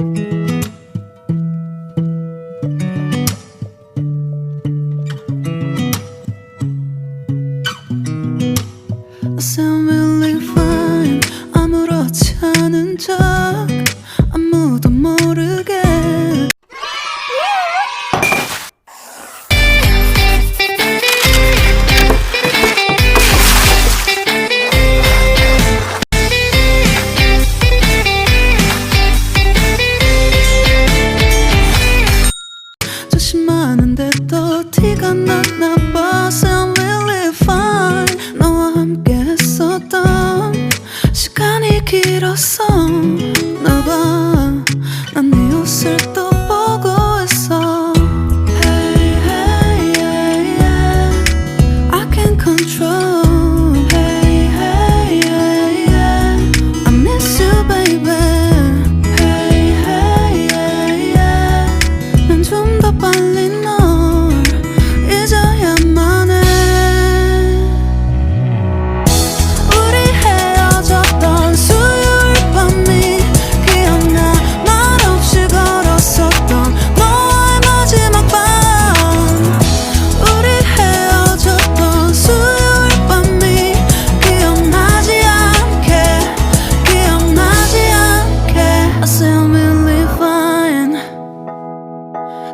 I sound really fine. 아무렇지 않은 척 아무도 모르게. 조심하는데도 티가 났나 봐. Sound really fine. 너와 함께 했었던 시간이 길었어. 나봐, 난 네 옷을 또 보고 있어. Hey, hey, yeah, yeah. I can't control. Hey, hey, yeah, yeah. I miss you, baby. Hey, hey, yeah, yeah. 난 좀 더 빨리 널 잊어야만 해. 우리 헤어졌던 수요일 밤이 기억나. 말없이 걸었었던 너와의 마지막 밤. 우리 헤어졌던 수요일 밤이 기억나지 않게, 기억나지 않게. I sound really fine.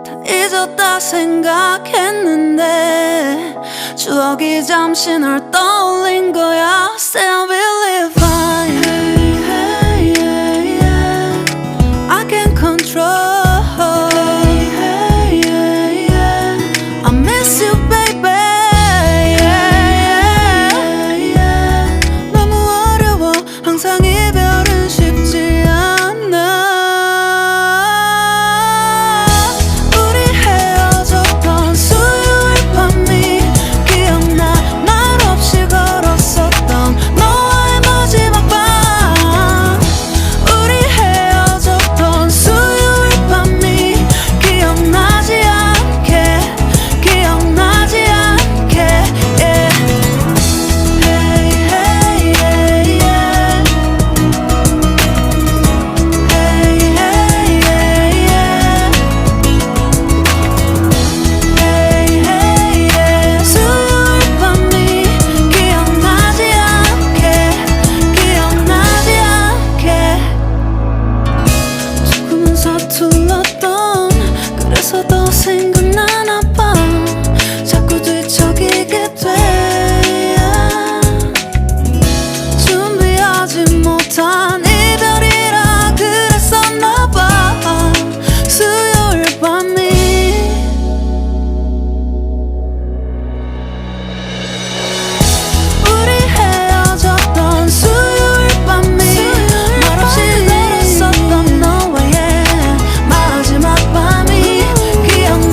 다 잊었다 생각했는데 추억이 잠시 널 떠올린 거야. Still believe